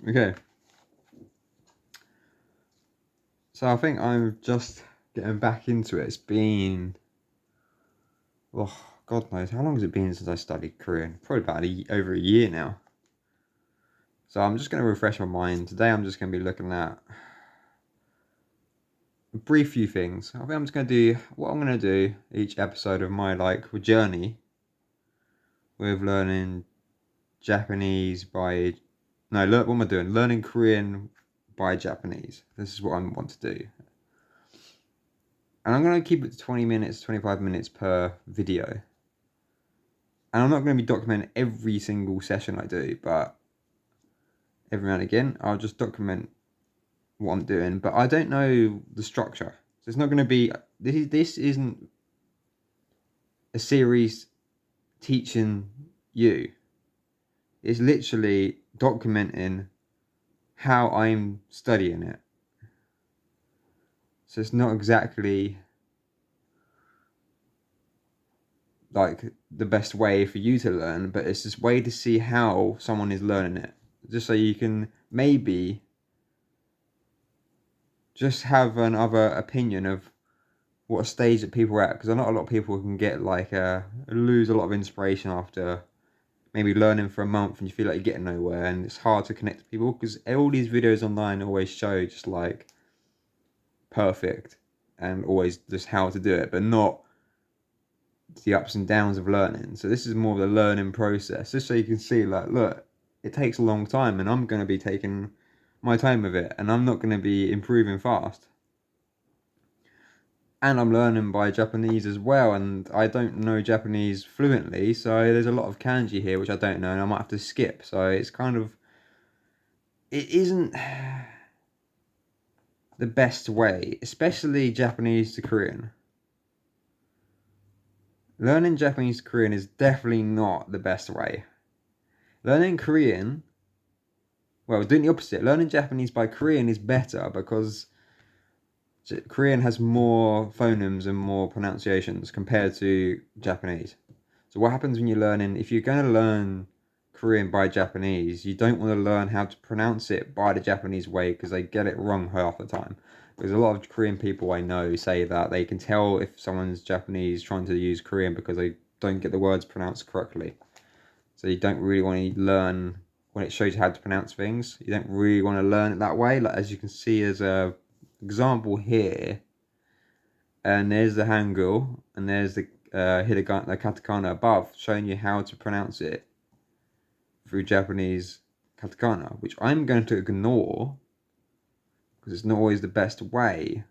Okay. So I think I'm just getting back into it. It's been, oh, God knows, how long has it been since I studied Korean? Probably about over a year now. So I'm just going to refresh my mind. Today I'm just going to be looking at a brief few things. I think I'm just going to do what I'm going to do each episode of my journey with learning Japanese by, no, what am I doing? Learning Korean by Japanese. This is what I want to do. And I'm going to keep it to 20 minutes, 25 minutes per video. And I'm not going to be documenting every single session I do, but every now and again, I'll just document what I'm doing. But I don't know the structure. So it's not going to be, this isn't a series teaching you. It's literally documenting how I'm studying it. So it's not exactly like the best way for you to learn, but it's this way to see how someone is learning it. Just so you can maybe just have another opinion of what stage that people are at. Because not a lot of people can get lose a lot of inspiration after maybe learning for a month and you feel like you're getting nowhere, and it's hard to connect to people because all these videos online always show just like perfect and always just how to do it, but not the ups and downs of learning. So this is more of the learning process, just so you can see, like, look, it takes a long time and I'm going to be taking my time with it and I'm not going to be improving fast. And I'm learning by Japanese as well, and I don't know Japanese fluently, so there's a lot of kanji here which I don't know and I might have to skip. So it's kind of, it isn't the best way, especially Japanese to Korean. Learning Japanese to Korean is definitely not the best way. Learning Korean, well, doing the opposite. Learning Japanese by Korean is better because Korean has more phonemes and more pronunciations compared to Japanese. So what happens when you're learning, if you're going to learn Korean by Japanese, you don't want to learn how to pronounce it by the Japanese way because they get it wrong half the time. Because a lot of Korean people I know say that they can tell if someone's Japanese trying to use Korean because they don't get the words pronounced correctly. So you don't really want to learn when it shows you how to pronounce things. You don't really want to learn it that way. Like, as you can see as a example here, and there's the Hangul, and there's the hiragana, the katakana above, showing you how to pronounce it through Japanese katakana, which I'm going to ignore because it's not always the best way.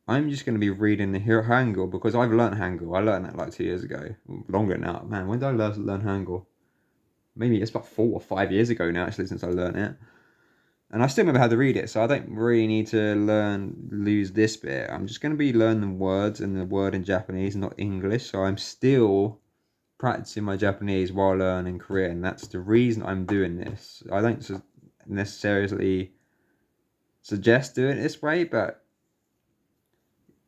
I'm just going to be reading the Hangul because I've learned Hangul. I learned that like 2 years ago, longer now. Man, when did I learn Hangul? Maybe it's about 4 or 5 years ago now, actually, since I learned it. And I still remember how to read it, so I don't really need to lose this bit. I'm just going to be learning words and the word in Japanese, not English. So I'm still practicing my Japanese while learning Korean. That's the reason I'm doing this. I don't necessarily suggest doing it this way, but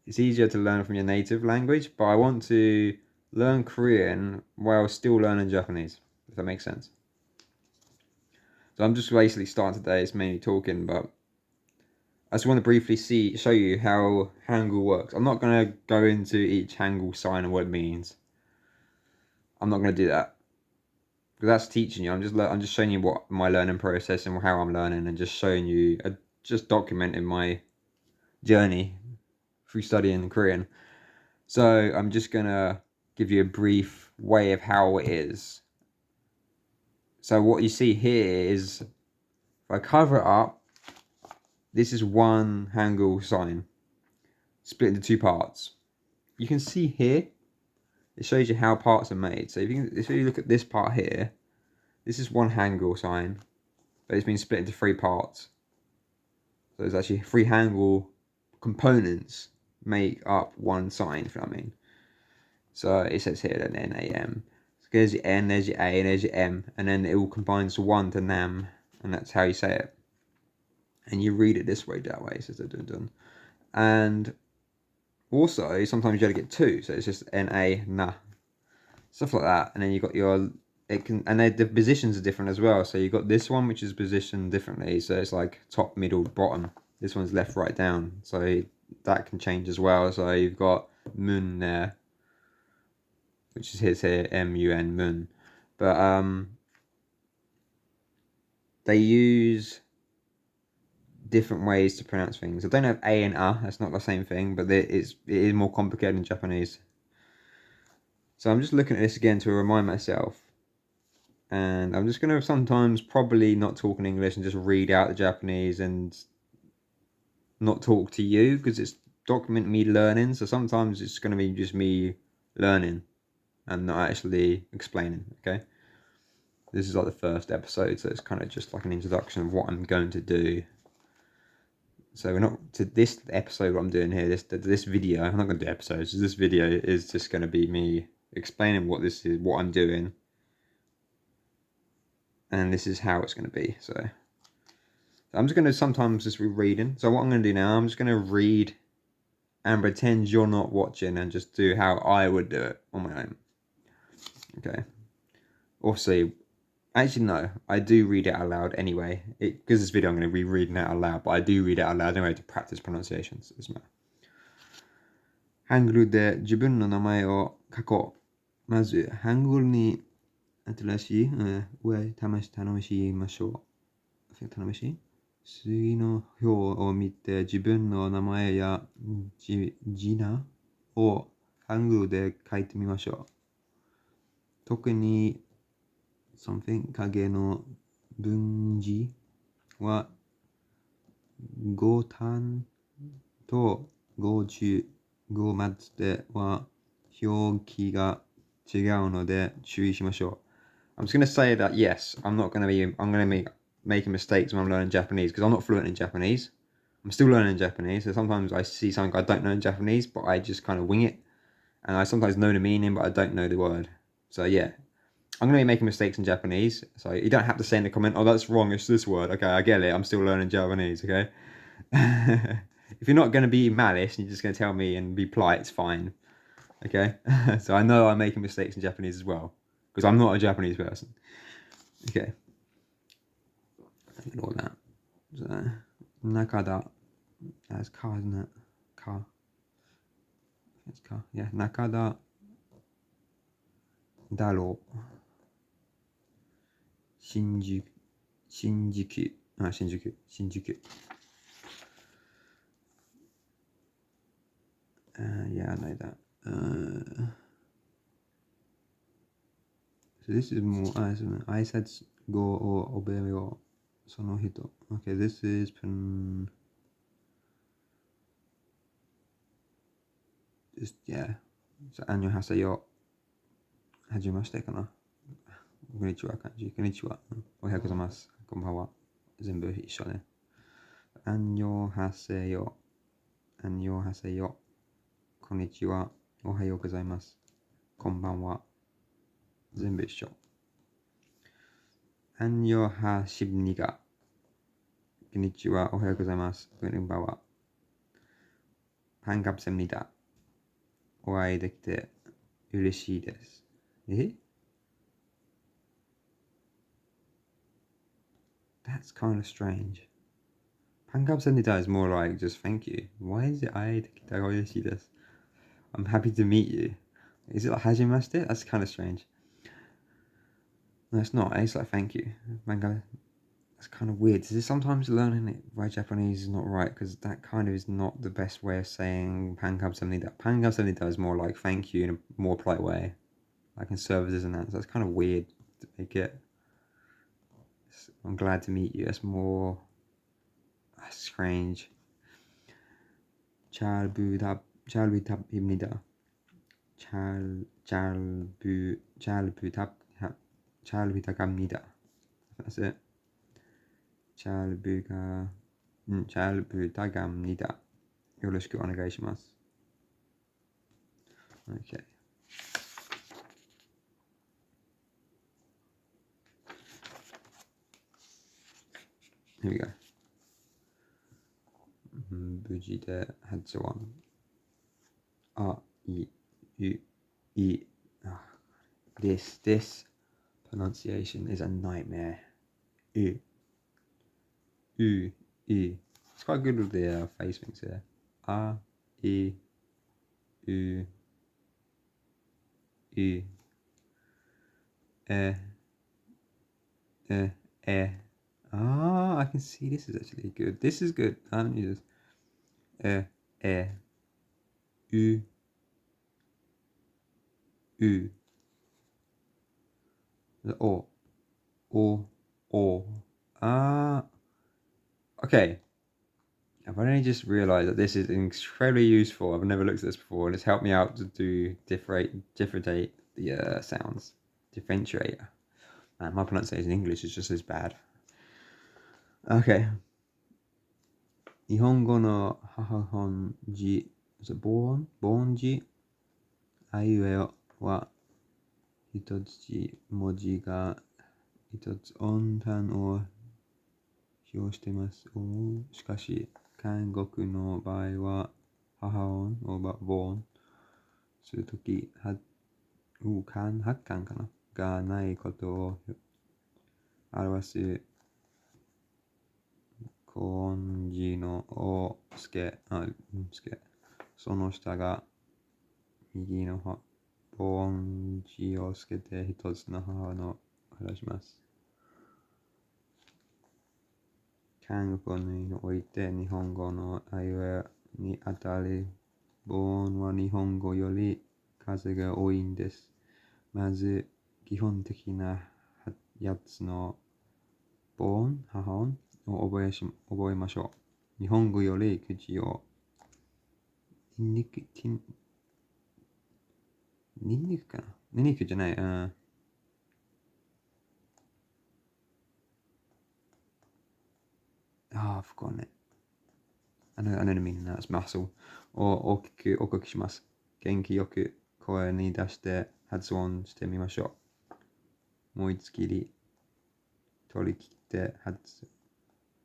it's easier to learn from your native language. But I want to learn Korean while still learning Japanese, if that makes sense. So I'm just basically starting today. It's mainly talking, but I just want to briefly show you how Hangul works. I'm not going to go into each Hangul sign and what it means. I'm not going to do that because that's teaching you. I'm just showing you what my learning process and how I'm learning, and just showing you, just documenting my journey through studying Korean. So I'm just gonna give you a brief way of how it is. So what you see here is, if I cover it up, this is one Hangul sign split into two parts. You can see here, it shows you how parts are made. So if you look at this part here, this is one Hangul sign, but it's been split into three parts. So there's actually three Hangul components make up one sign, if you know what I mean. So it says here that NAM. So there's your N, there's your A, and there's your M, and then it all combines to one to NAM, and that's how you say it. And you read it this way, that way. It says dun dun. And also, sometimes you gotta get two, so it's just NA, na, stuff like that. And then you got your it can, and the positions are different as well. So you've got this one which is positioned differently. So it's like top, middle, bottom. This one's left, right, down. So that can change as well. So you've got mun there, which is his here, M-U-N, mun. But they use different ways to pronounce things. I don't have A and A. That's not the same thing, but it is more complicated in Japanese. So I'm just looking at this again to remind myself. And I'm just going to sometimes probably not talk in English and just read out the Japanese and not talk to you because it's document me learning. So sometimes it's going to be just me learning and not actually explaining. Okay. This is like the first episode, so it's kind of just like an introduction of what I'm going to do. So we're not to this episode. What I'm doing here, this video. I'm not going to do episodes. This video is just going to be me explaining what this is, what I'm doing, and this is how it's going to be. So I'm just going to sometimes just be reading. So what I'm going to do now, I'm just going to read and pretend you're not watching and just do how I would do it on my own. Okay. Also, actually no, I do read it out loud anyway. Because this video I'm going to be reading it out loud, but I do read it out loud anyway to practice pronunciations as well. ハングルで自分の名前を書こう。まず、ハングルに新しい、試しましょう。試し次の表を見て自分の名前や字名をハングルで書いてみましょう。特に影の文字は5単と5末では表記が違うので注意しましょう。I'm just going to say that yes, I'm going to be making mistakes when I'm learning Japanese because I'm not fluent in Japanese. I'm still learning Japanese, so sometimes I see something I don't know in Japanese, but I just kind of wing it. And I sometimes know the meaning, but I don't know the word. So yeah, I'm going to be making mistakes in Japanese. So you don't have to say in the comment, oh, that's wrong, it's this word. Okay, I get it. I'm still learning Japanese, okay? If you're not going to be malice and you're just going to tell me and be polite, it's fine. Okay? So I know I'm making mistakes in Japanese as well. Because I'm not a Japanese person. Okay. Ignore that. So, Nakada. That's car, isn't it? Car. It's car. Yeah. Nakada. Daro. Shinjuku. Shinjuku. Yeah, I know that. So this is more, I said go or obey or sonohito. Okay, this is just, yeah. So, 안녕하세요. 하지마시테かな. こんにちは感じ。こんにちは。おはようございます。こんばんは。全部一緒ね。안녕하세요. 안녕하세요. こんにちは。おはようございます。こんばんは。全部一緒。안녕하십니까. こんにちは。おはようございます。こんばんは。반갑습니다. お会いできて嬉しいです。That's kind of strange. 반갑습니다 is more like just thank you. Why is it 会いできて嬉しいです? I'm happy to meet you. Is it like hajimashite? That's kind of strange. No, it's not. It's like thank you. That's kind of weird. Sometimes learning it by Japanese is not right because that kind of is not the best way of saying 반갑습니다. 반갑습니다 is more like thank you in a more polite way, like in services and that. So that's kind of weird to make it. I'm glad to meet you. That's more strange. 잘 부탁입니다. 잘 부탁합니다. That's it. 잘 부탁합니다. よろしくお願いします. Okay. Here we go. 無事で発音。あ、い、です。Pronunciation is a nightmare. U. U. E. It's quite good with the face things here. A. E. U. E. E. E. E. Ah, I can see this is actually good. This is good. I haven't used this. E. E. U. U. The O. O. O. Ah. Okay. I've only just realised that this is incredibly useful. I've never looked at this before, and it's helped me out to do differentiate the sounds. Differentiate. Man, my pronunciation in English is just as bad. Okay. 日本語の母本字、母音字、あいうえおは一つ文字が一つ音単を表しています。しかし、韓国の場合は母音を母音するとき、発汗かながないことを表す高音字のをつけ、その下が右の母音字をつけて一つの母音を表します。韓国において日本語のあいうえにあたる母音は日本語より数が多いんです。まず、基本的な8つの母音を覚えましょう。日本語より口をニンニクかなニンニクじゃない。I've forgotten it. I know the meaning now. It's muscle. を大きくします。元気よく声に出して発音してみましょう。もう一切り取り切って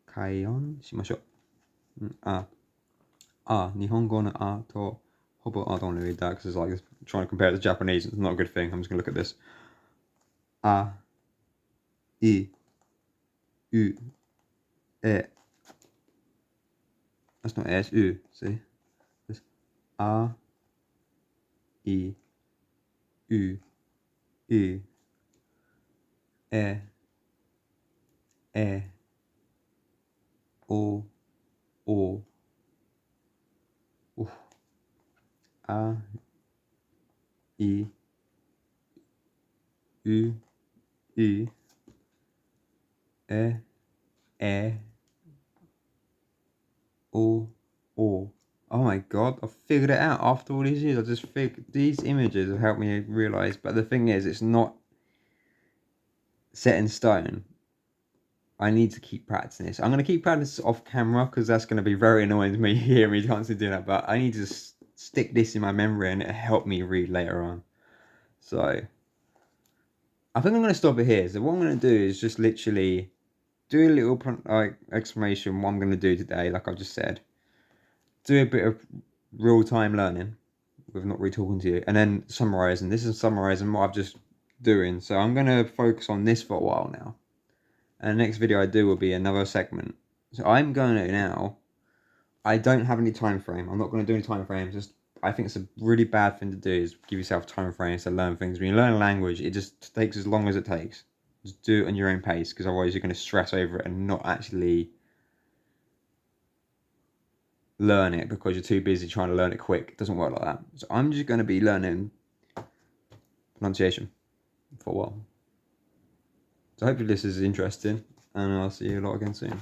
開音しましょう。日本語のあとほぼI don't want to read that because it's like trying to compare it to Japanese. It's not a good thing. I'm just going to look at this. あ、い、う、え。That's not S, U, see? It's A, I, U, I, E, E, O, O, A, I, U, I, E, E, O, O. Oh my god, I figured it out after all these years. I just figured these images have helped me realise, but the thing is, it's not set in stone. I need to keep practicing this. I'm going to keep practicing off camera because that's going to be very annoying to me hearing me constantly do that. But I need to stick this in my memory and it'll help me read later on. So I think I'm going to stop it here. So what I'm going to do is just literally do a little explanation what I'm going to do today, like I just said. Do a bit of real-time learning with not really talking to you, and then summarising. This is summarising what I've just doing. So I'm going to focus on this for a while now. And the next video I do will be another segment. So I'm going to now. I don't have any time frame. I'm not going to do any time frames. Just I think it's a really bad thing to do is give yourself time frames to learn things. When you learn a language, it just takes as long as it takes. Just do it on your own pace because otherwise you're going to stress over it and not actually learn it because you're too busy trying to learn it quick. It doesn't work like that. So I'm just going to be learning pronunciation for a while. So hopefully this is interesting, and I'll see you a lot again soon.